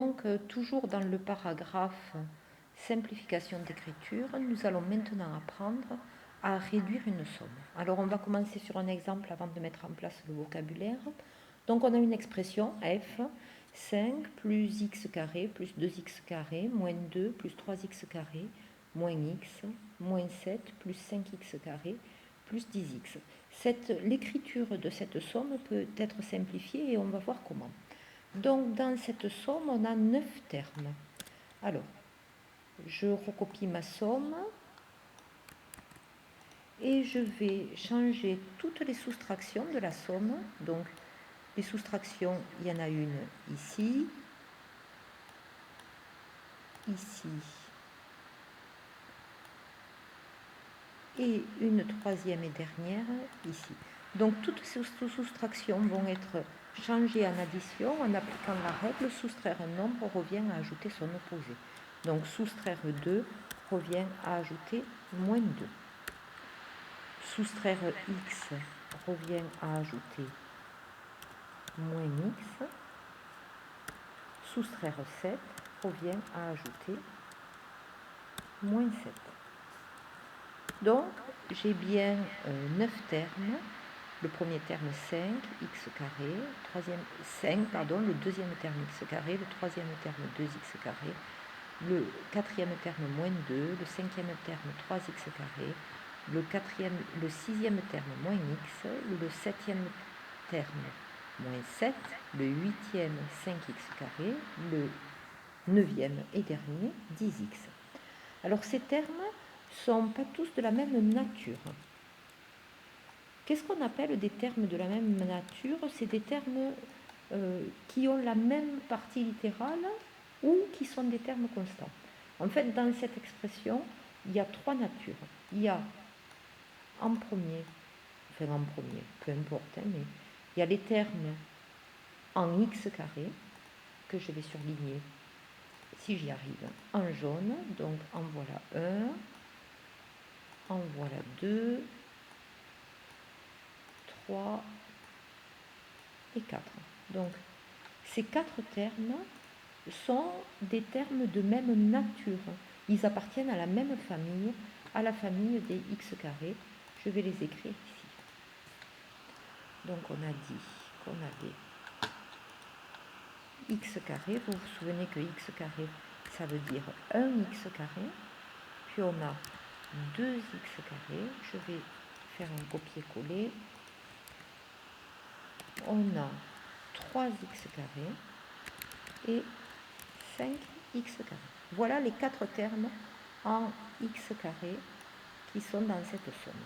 Donc, toujours dans le paragraphe simplification d'écriture, nous allons maintenant apprendre à réduire une somme. Alors, on va commencer sur un exemple avant de mettre en place le vocabulaire. Donc, on a une expression f, 5 plus x carré plus 2x carré moins 2 plus 3x carré moins x moins 7 plus 5x carré plus 10x. L'écriture de cette somme peut être simplifiée et on va voir comment. Donc, dans cette somme, on a 9 termes. Alors, je recopie ma somme et je vais changer toutes les soustractions de la somme. Donc, les soustractions, il y en a une ici, ici, et une troisième et dernière ici. Donc, toutes ces soustractions vont être changées en addition en appliquant la règle soustraire un nombre revient à ajouter son opposé. Donc, soustraire 2 revient à ajouter moins 2. Soustraire x revient à ajouter moins x. Soustraire 7 revient à ajouter moins 7. Donc, j'ai bien 9 termes. Le premier terme 5, x carré, le deuxième terme x carré, le troisième terme 2x carré, le quatrième terme moins 2, le cinquième terme 3x carré, le sixième terme moins x, le septième terme moins 7, le huitième 5x carré, le neuvième et dernier 10x. Alors ces termes ne sont pas tous de la même nature. Qu'est-ce qu'on appelle des termes de la même nature? C'est des termes qui ont la même partie littérale ou qui sont des termes constants. En fait, dans cette expression, il y a trois natures. Il y a en premier, peu importe, mais il y a les termes en x carré, que je vais surligner si j'y arrive, en jaune. Donc en voilà un, en voilà 2, 3 et 4. Donc ces quatre termes sont des termes de même nature. Ils appartiennent à la même famille, à la famille des x carrés. Je vais les écrire ici. Donc on a dit qu'on avait x carré. Vous vous souvenez que x carré, ça veut dire 1x carré. Puis on a 2x carré. Je vais faire un copier-coller. On a 3x carré et 5x carré. Voilà les quatre termes en x carré qui sont dans cette somme.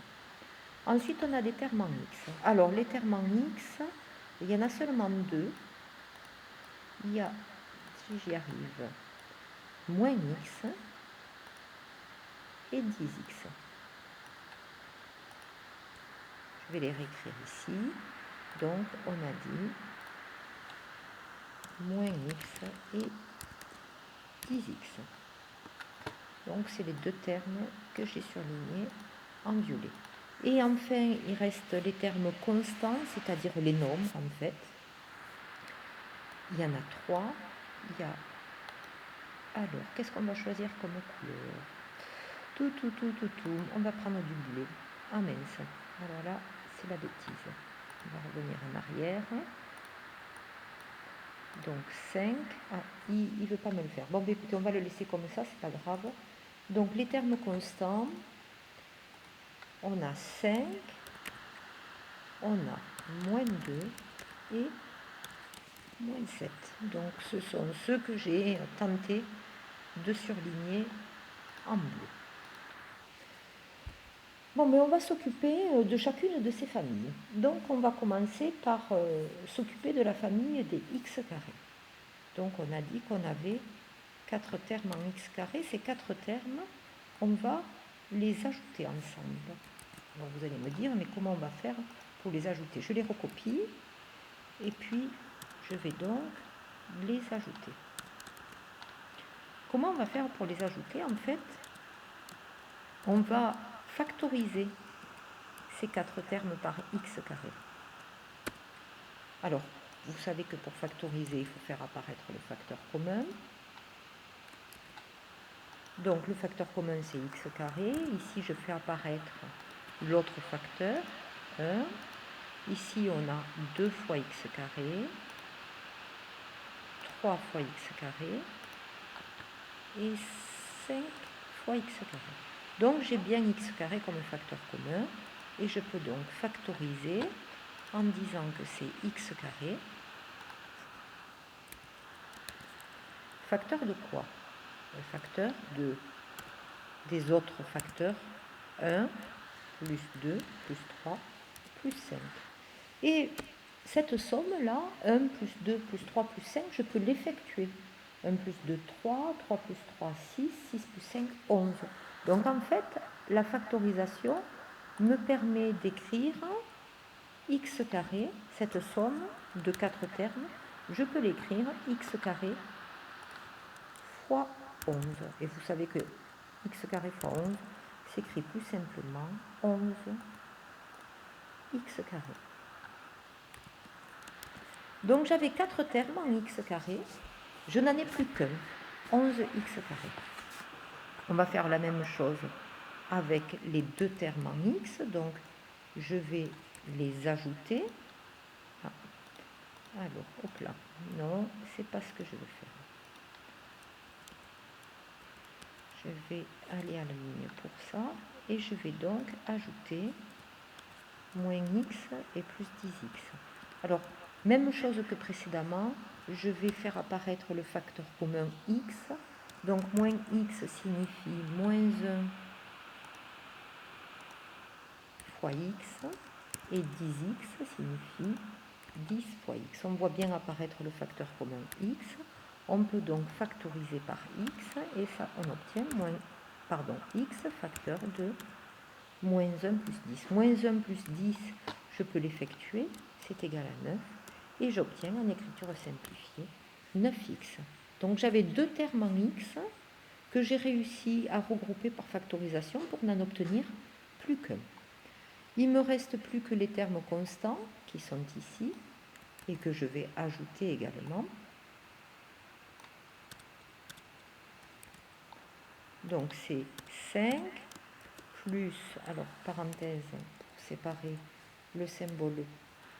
Ensuite, on a des termes en x. Alors, les termes en x, il y en a seulement deux. Il y a, si j'y arrive, moins x et 10x. Je vais les réécrire ici. Donc, on a dit moins x et 10x. Donc, c'est les deux termes que j'ai surlignés en violet. Et enfin, il reste les termes constants, c'est-à-dire les nombres, en fait. Il y en a trois. Il y a... Alors, qu'est-ce qu'on va choisir comme couleur? Tout. On va prendre du bleu. Ah mince. Alors là, c'est la bêtise. On va revenir en arrière. Donc 5. Ah, il ne veut pas me le faire. Bon, bah, écoutez, on va le laisser comme ça, c'est pas grave. Donc les termes constants, on a 5, on a moins 2 et moins 7. Donc ce sont ceux que j'ai tenté de surligner en bleu. Bon, mais on va s'occuper de chacune de ces familles. Donc on va commencer par s'occuper de la famille des x carrés. Donc on a dit qu'on avait 4 termes en x carré. Ces 4 termes, on va les ajouter ensemble. Alors vous allez me dire, mais comment on va faire pour les ajouter? Je les recopie et puis je vais donc les ajouter. Comment on va faire pour les ajouter? En fait, on va factoriser ces 4 termes par x carré. Alors, vous savez que pour factoriser, il faut faire apparaître le facteur commun. Donc le facteur commun, c'est x carré. Ici, je fais apparaître l'autre facteur, 1. Ici, on a 2 fois x carré, 3 fois x carré et 5 fois x carré. Donc j'ai bien x carré comme facteur commun et je peux donc factoriser en disant que c'est x carré. Facteur de quoi? Le facteur des autres facteurs 1, plus 2, plus 3, plus 5. Et cette somme-là, 1 plus 2 plus 3 plus 5, je peux l'effectuer. 1 plus 2, 3, 3 plus 3, 6, 6 plus 5, 11. Donc en fait, la factorisation me permet d'écrire x carré, cette somme de 4 termes, je peux l'écrire x carré fois 11. Et vous savez que x carré fois 11 s'écrit plus simplement 11 x carré. Donc j'avais 4 termes en x carré, je n'en ai plus qu'un, 11 x carré. On va faire la même chose avec les deux termes en x, donc je vais les ajouter. Ah. Alors, hop là, non, c'est pas ce que je veux faire. Je vais aller à la ligne pour ça, et je vais donc ajouter moins x et plus 10x. Alors, même chose que précédemment, je vais faire apparaître le facteur commun x. Donc, moins x signifie moins 1 fois x, et 10x signifie 10 fois x. On voit bien apparaître le facteur commun x. On peut donc factoriser par x, et ça, on obtient x facteur de moins 1 plus 10. Moins 1 plus 10, je peux l'effectuer, c'est égal à 9. Et j'obtiens en écriture simplifiée 9x. Donc j'avais deux termes en x que j'ai réussi à regrouper par factorisation pour n'en obtenir plus qu'un. Il ne me reste plus que les termes constants qui sont ici et que je vais ajouter également. Donc c'est 5 plus, alors parenthèse pour séparer le symbole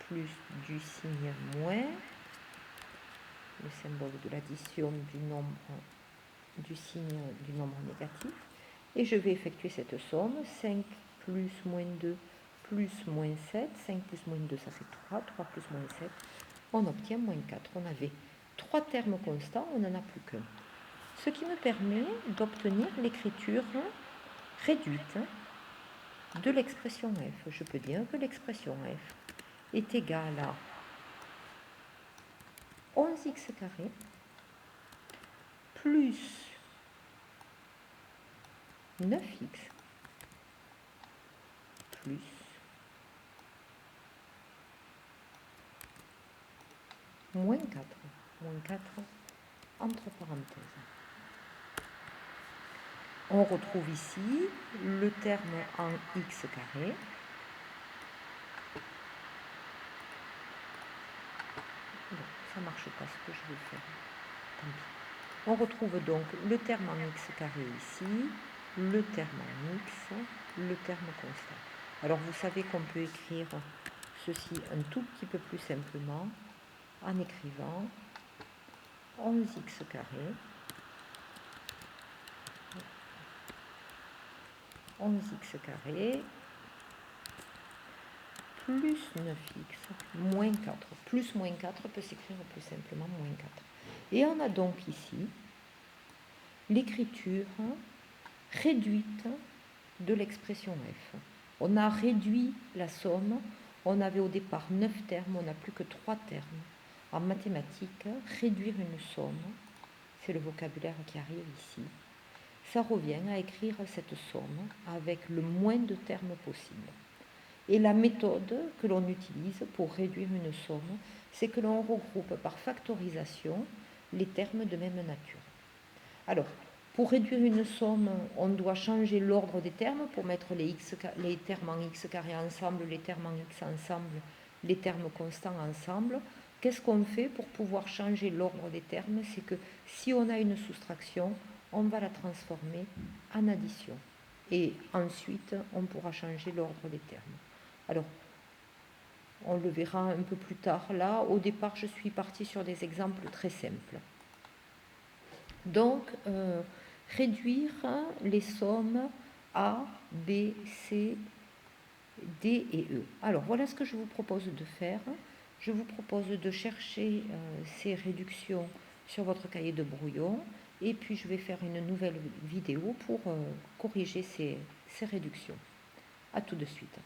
plus du signe moins, le symbole de l'addition du nombre, du signe du nombre négatif, et je vais effectuer cette somme, 5 plus moins 2 plus moins 7, 5 plus moins 2 ça fait 3, 3 plus moins 7, on obtient moins 4. On avait 3 termes constants, on n'en a plus qu'un. Ce qui me permet d'obtenir l'écriture réduite de l'expression f. Je peux dire que l'expression f est égale à 11x carré plus 9x plus moins 4. Moins 4 entre parenthèses. On retrouve ici le terme en x carré. Bon, ça ne marche pas ce que je vais faire. Tant pis. On retrouve donc le terme en x carré ici, le terme en x, le terme constant. Alors vous savez qu'on peut écrire ceci un tout petit peu plus simplement en écrivant 11x carré 11x carré plus 9x moins 4. Plus moins 4 peut s'écrire plus simplement moins 4. Et on a donc ici l'écriture réduite de l'expression f. On a réduit la somme. On avait au départ 9 termes, on n'a plus que 3 termes. En mathématiques, réduire une somme, c'est le vocabulaire qui arrive ici. Ça revient à écrire cette somme avec le moins de termes possible. Et la méthode que l'on utilise pour réduire une somme, c'est que l'on regroupe par factorisation les termes de même nature. Alors, pour réduire une somme, on doit changer l'ordre des termes pour mettre les termes en x carré ensemble, les termes en x ensemble, les termes constants ensemble. qu'est-ce qu'on fait pour pouvoir changer l'ordre des termes? C'est que si on a une soustraction, on va la transformer en addition. Et ensuite, on pourra changer l'ordre des termes. Alors, on le verra un peu plus tard. Là, au départ, je suis partie sur des exemples très simples. Donc, réduire les sommes A, B, C, D et E. Alors, voilà ce que je vous propose de faire. Je vous propose de chercher ces réductions sur votre cahier de brouillon et puis je vais faire une nouvelle vidéo pour corriger ces réductions. À tout de suite.